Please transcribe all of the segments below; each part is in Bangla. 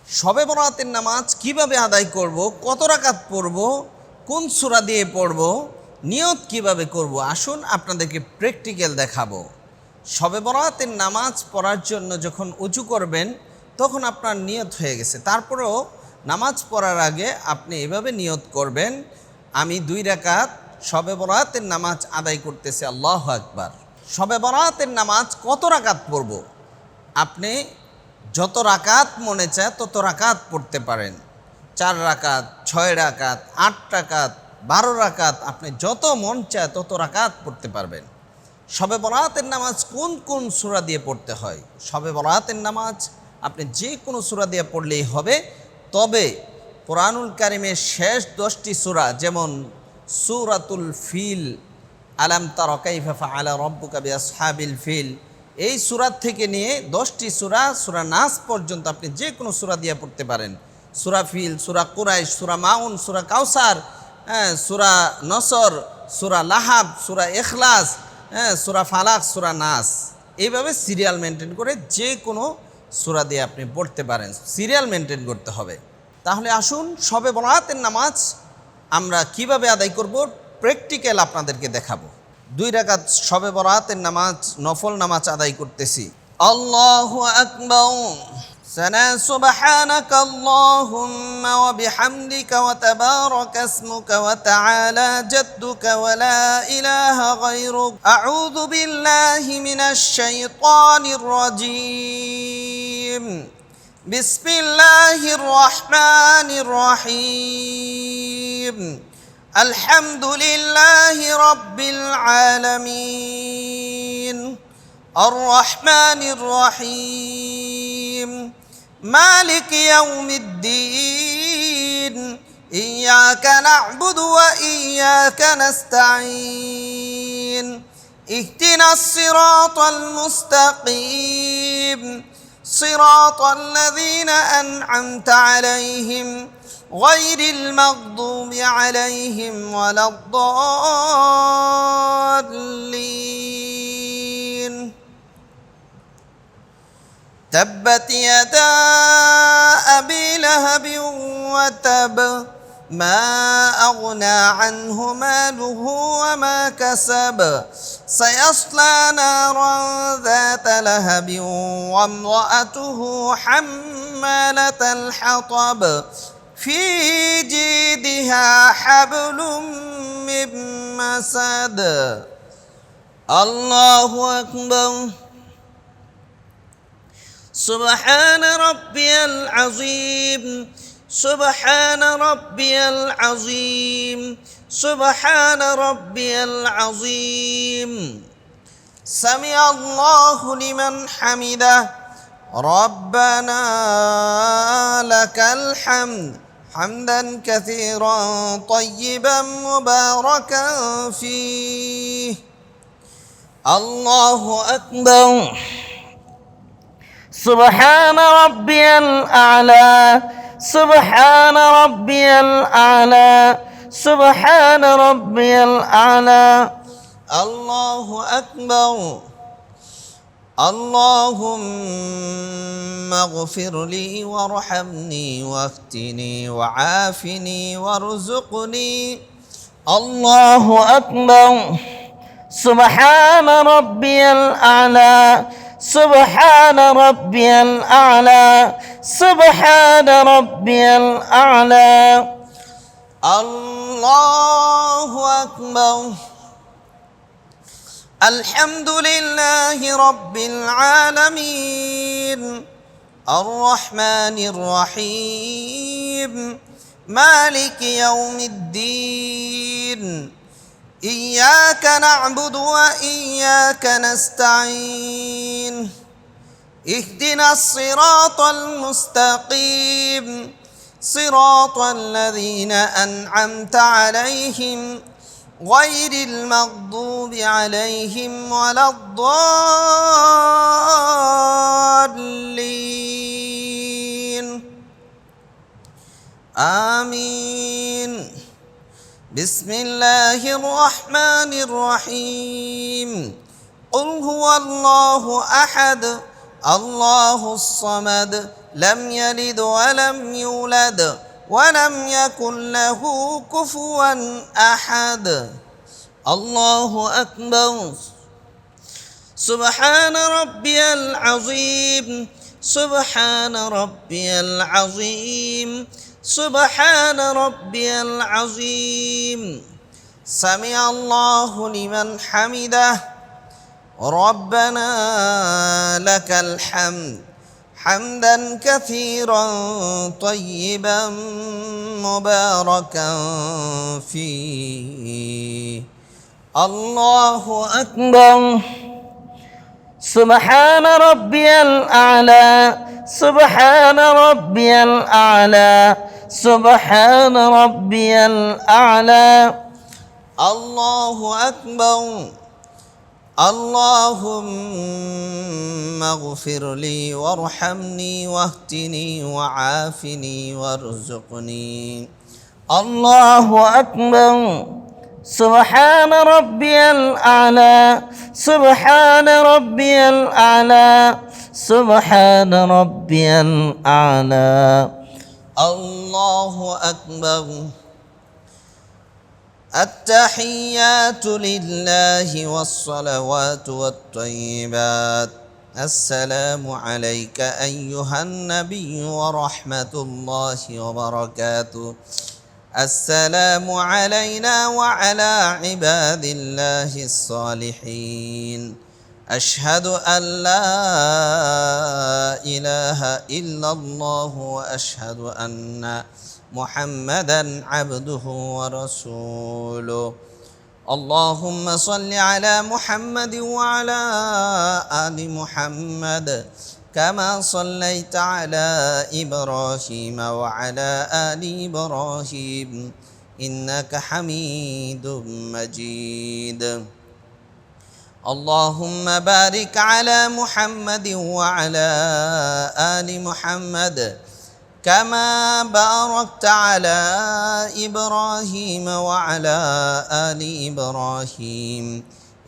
শবে বরাতের নামাজ কিভাবে আদায় করব, কত রাকাত পড়ব, কোন সূরা দিয়ে পড়ব, নিয়ত কিভাবে করব, আসুন আপনাদেরকে প্র্যাকটিক্যাল দেখাবো। শবে বরাতের নামাজ পড়ার জন্য যখন উজু করবেন তখন আপনার নিয়ত হয়ে গেছে, তারপরেও নামাজ পড়ার আগে আপনি এভাবে নিয়ত করবেন, আমি 2 রাকাত শবে বরাতের নামাজ আদায় করতেছি, আল্লাহু আকবার। শবে বরাতের নামাজ কত রাকাত পড়ব, আপনি যত রাকাত মনে চায় তত রাকাত পড়তে পারেন। 4 রাকাত, 6 রাকাত, 8 রাকাত, 12 রাকাত, আপনি যত মন চায় তত রাকাত পড়তে পারবেন। শবে বরাতের নামাজ কোন কোন সূরা দিয়ে পড়তে হয়? শবে বরাতের নামাজ আপনি যে কোনো সূরা দিয়ে পড়লেই হবে, তবে কোরআনুল কারিমের শেষ 10টি সূরা, যেমন সূরাতুল ফিল, আলাম তারা কাইফা ফাআলা রাব্বুকা বিআসহাবিল ফিল, এই সূরা থেকে নিয়ে 10টি সূরা, সূরা নাস পর্যন্ত আপনি যে কোনো সূরা দিয়ে পড়তে পারেন। সূরা ফিল, সূরা কুরাইশ, সূরা মাউন, সূরা কাউসার, সূরা নসর, সূরা লাহাব, সূরা ইখলাস, সূরা ফালাক, সূরা নাস, এইভাবে সিরিয়াল মেনটেন করে যে কোনো সূরা দিয়ে আপনি পড়তে পারেন। সিরিয়াল মেনটেন করতে হবে। তাহলে আসুন শবে বরাতের নামাজ আমরা কিভাবে আদায় করব, প্র্যাকটিক্যাল আপনাদেরকে দেখাবো। 2 রাকাত শবে বরাতের নামাজ, নফল নামাজ আদায় করতেছি। আল্লাহু আকবার। সানা সুবহানাকা আল্লাহুম্মা ওয়া বিহামদিকা ওয়া তাবারাকা ইসমুকা ওয়া তাআলা জাদ্দুকা ওয়া লা ইলাহা গায়রুক। আউযু বিল্লাহি মিনাশ শাইতানির রাজীম। বিসমিল্লাহির রহমানির রহিম। আলহামদুলিল্লাহি রাব্বিল আলামিন। আর-রহমানির রহিম। মালিকি ইয়াউমিদ্দিন। ইয়্যাকা না'বুদু ওয়া ইয়্যাকা নাস্তাঈন। ইহদিনাস সিরাতাল মুস্তাকিম। সিরাতাল লাযীনা আন'আমতা আলাইহিম غير المغضوب عليهم ولا الضالين. تبت يدا أبي لهب وتب ما أغنى عنه ماله وما كسب سيصلى نارا ذات لهب وامرأته حمالة الحطب في جيدها حبل من مسد. الله أكبر. سبحان ربي العظيم. سبحان ربي العظيم. سبحان ربي العظيم. سمع الله لمن حمده. ربنا لك الحمد حمدا كثيرا طيبا مباركا فيه. الله أكبر. سبحان ربي الأعلى. سبحان ربي الأعلى. سبحان ربي الأعلى. الله أكبر. اللهم اغفر لي وارحمني وافتني وعافني وارزقني. الله أكبر. سبحان ربي الأعلى. سبحان ربي الأعلى. سبحان ربي الأعلى. الله أكبر. الحمد لله رب العالمين. الرحمن الرحيم. مالك يوم الدين. إياك نعبد وإياك نستعين. اهدنا الصراط المستقيم. صراط الذين أنعمت عليهم غير المغضوب عليهم ولا الضالين. آمين. بسم الله الرحمن الرحيم. قل هو الله أحد الله الصمد لم يلد ولم يولد ولم يكن له كفوا أحد الله أكبر سبحان ربي العظيم سبحان ربي العظيم سبحان ربي العظيم سمع الله لمن حمده ربنا لك الحمد حمدا كثيرا طيبا مباركا فيه الله أكبر سبحان ربي الأعلى سبحان ربي الأعلى سبحان ربي الأعلى الله أكبر اللهم اغفر لي وارحمني واهدني وعافني وارزقني الله أكبر سبحان ربي الأعلى سبحان ربي الأعلى سبحان ربي الأعلى الله أكبر التحيات لله والصلوات والطيبات السلام عليك أيها النبي ورحمة الله وبركاته السلام علينا وعلى عباد الله الصالحين أشهد أن لا إله إلا الله وأشهد أن محمدا عبده ورسوله اللهم صل على محمد وعلى آل محمد كما صليت على إبراهيم وعلى آل إبراهيم إنك حميد مجيد اللهم بارك على محمد وعلى آل محمد كما باركت على إبراهيم وعلى آل إبراهيم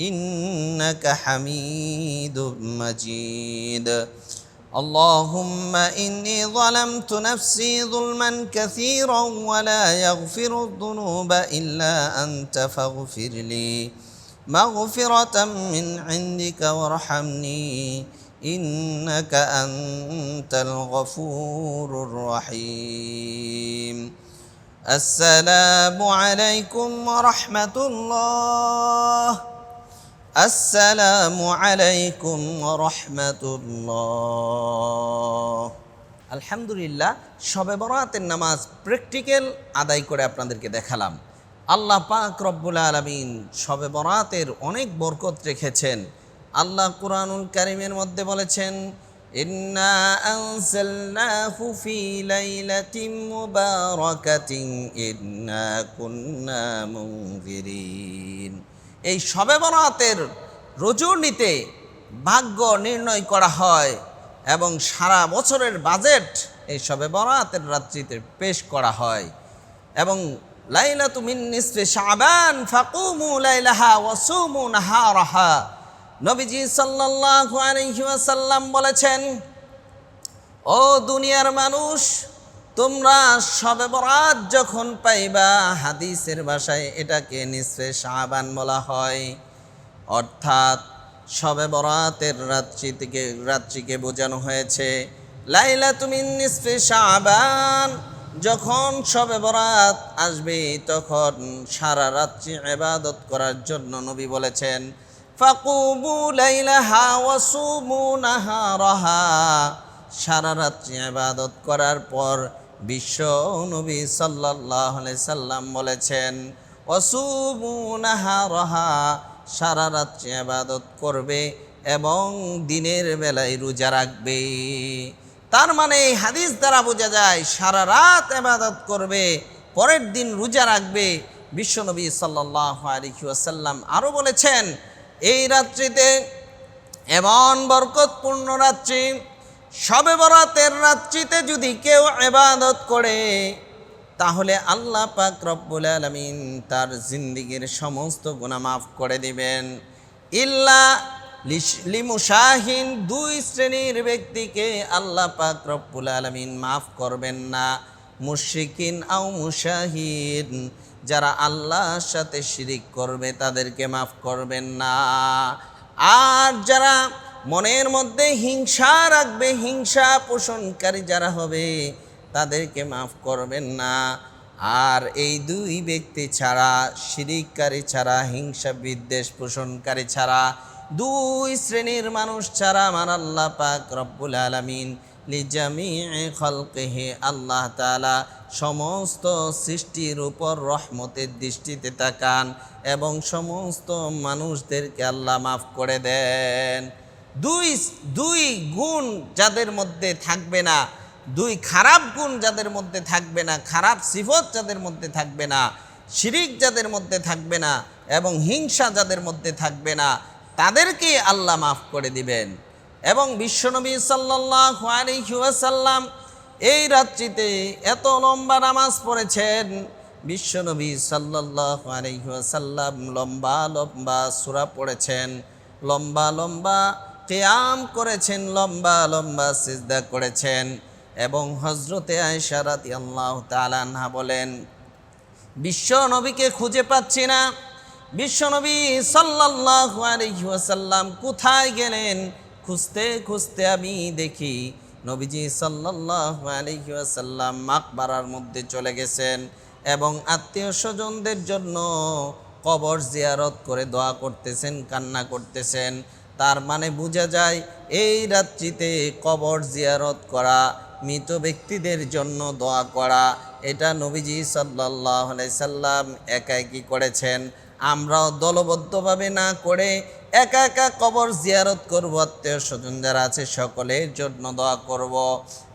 إنك حميد مجيد اللهم إني ظلمت نفسي ظلما كثيرا ولا يغفر الذنوب إلا أنت فاغفر لي مغفرة من عندك وارحمني إنك أنت الغفور الرحيم السلام عليكم ورحمة الله السلام عليكم ورحمة الله আলহামদুলিল্লাহ শবে বরাতের নামাজ প্র্যাকটিক্যাল আদায় করে আপনাদেরকে দেখালাম। আল্লাহ পাক রব্বুল আলামিন শবে বরাতের অনেক বরকত রেখেছেন। আল্লাহ কুরআনুল কারীমের মধ্যে বলেছেন, ইন্না আনজালনাহু ফি লাইলাতিন মুবারাকাতিন ইন্না কুন্না মুনজিরিন। এই শবে বরাতের রজনীতে ভাগ্য নির্ণয় করা হয় এবং সারা বছরের বাজেট এই শবে বরাতের রাত্রিতে পেশ করা হয়। এবং লাইলাতু মিন নিসফি শাবান ফাকুমু লাইলাহা ওয়া সুমু নাহারাহা। নবীজি সাল্লাল্লাহু আলাইহি ওয়াসাল্লাম বলেছেন, ও দুনিয়ার মানুষ, তোমরা শবে বরাত যখন পাইবা, হাদিসের ভাষায় এটাকে নিসফে শাবান বলা হয়, অর্থাৎ শবে বরাতের রাত্রিকে বোঝানো হয়েছে। লাইলাতু মিন নিসফি শাবান, যখন শবে বরাত আসবে তখন সারা রাত্রি ইবাদত করার জন্য নবী বলেছেন, ফাকুমু লাইলাহা ওয়া সুমু নাহারাহা। সারা রাত্রি ইবাদত করার পর বিশ্ব নবী সাল্লাল্লাহু আলাইহি সাল্লাম বলেছেন, ওয়া সুমু নাহারাহা, সারা রাত্রি ইবাদত করবে এবং দিনের বেলায় রোজা রাখবে। তার মানে এই হাদিস দ্বারা বোঝা যায় সারা রাত ইবাদত করবে, পরের দিন রোজা রাখবে। বিশ্বনবী সাল্লাল্লাহু আলাইহি ওয়াসাল্লাম আরও বলেছেন, এই রাত্রিতে এমন বরকতপূর্ণ রাত্রি, শবে বরাতের রাত্রিতে যদি কেউ ইবাদত করে তাহলে আল্লাহ পাক রব্বুল আলামিন তার জিন্দেগীর সমস্ত গুনাহ মাফ করে দিবেন। ইল্লা লিমুশাহিন, দুই শ্রেণীর ব্যক্তিকে আল্লাহ পাক রব্বুল আলামিন মাফ করবেন না। মুশরিকিন আও মুশাহিন, যারা আল্লাহর সাথে শিরিক করবে তাদেরকে মাফ করবেন না। আর যারা মনের মধ্যে হিংসা রাখবে, হিংসা পোষণকারী যারা হবে তাদেরকে মাফ করবেন না। আর এই দুই ব্যক্তি ছাড়া, শিরিককারী ছাড়া, হিংসা বিদ্বেষ পোষণকারী ছাড়া, দুই শ্রেণীর মানুষ ছাড়া আমার আল্লাহ পাক রব্বুল আলামিন লিজামি'i খালকিহি, আল্লাহ তাআলা সমস্ত সৃষ্টির উপর রহমতের দৃষ্টিতে তাকান এবং সমস্ত মানুষদেরকে আল্লাহ মাফ করে দেন। দুই গুণ যাদের মধ্যে থাকবে না, দুই খারাপ গুণ যাদের মধ্যে থাকবে না, খারাপ সিফত যাদের মধ্যে থাকবে না, শিরিক যাদের মধ্যে থাকবে না এবং হিংসা যাদের মধ্যে থাকবে না, তাদেরকে আল্লাহ মাফ করে দিবেন। এবং বিশ্বনবী সাল্লাল্লাহু আলাইহি ওয়াসাল্লাম এই রাত্রিতে এত লম্বা নামাজ পড়েছেন। বিশ্বনবী সাল্লাল্লাহু আলাইহি ওয়াসাল্লাম লম্বা লম্বা সূরা পড়েছেন, লম্বা লম্বা কিয়াম করেছেন, লম্বা লম্বা সিজদা করেছেন। এবং হযরতে আয়েশা রাদিয়াল্লাহু তাআলা আনহা বলেন, বিশ্ব নবীকে খুঁজে পাচ্ছি না, বিশ্বনবী সাল্লাল্লাহু আলাইহি ওয়াসাল্লাম কোথায় গেলেন? খুঁজতে খুঁজতে আমি দেখি নবীজি সাল্লাল্লাহু আলাইহি ওয়াসাল্লাম মাকবারার মধ্যে চলে গেছেন এবং আত্মীয় স্বজনদের জন্য কবর জিয়ারত করে দোয়া করতেছেন, কান্না করতেছেন। তার মানে বোঝা যায় এই রাত্রিতে কবর জিয়ারত করা, মৃত ব্যক্তিদের জন্য দোয়া করা, এটা নবীজি সাল্লাল্লাহু আলাইহি সাল্লাম একা একই করেছেন। আমরাও দলবদ্ধভাবে না করে একা একা কবর জিয়ারত করব, আত্মীয় স্বজন যারা আছে সকলের জন্য দোয়া করব,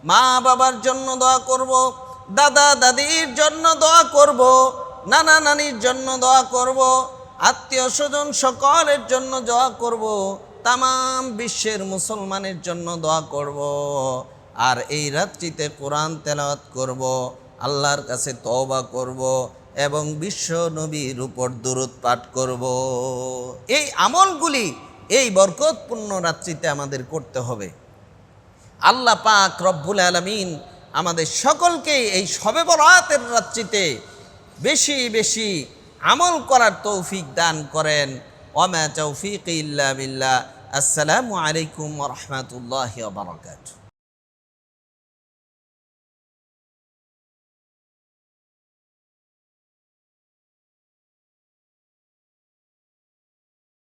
মা বাবার জন্য দোয়া করব, দাদা দাদির জন্য দোয়া করব, নানা নানির জন্য দোয়া করব, আত্মীয় স্বজন সকলের জন্য দোয়া করব, তাম বিশ্বের মুসলমানের জন্য দোয়া করব। আর এই রাত্রিতে কোরআন তেলাওয়াত করব, আল্লাহর কাছে তওবা করব এবং বিশ্ব নবীর উপর দুরূদ পাঠ করব। এই আমলগুলি এই বরকতপূর্ণ রাত্রিতে আমাদের করতে হবে। আল্লাহ পাক রব্বুল আলামিন আমাদের সকলকে এই শবে বরাতের রাত্রিতে বেশি বেশি আমল করার তৌফিক দান করেন। ওয়া মা তাওফীকি ইল্লা বিল্লাহ। আসসালামু আলাইকুম ওয়া রাহমাতুল্লাহি ওয়া বারাকাতুহু।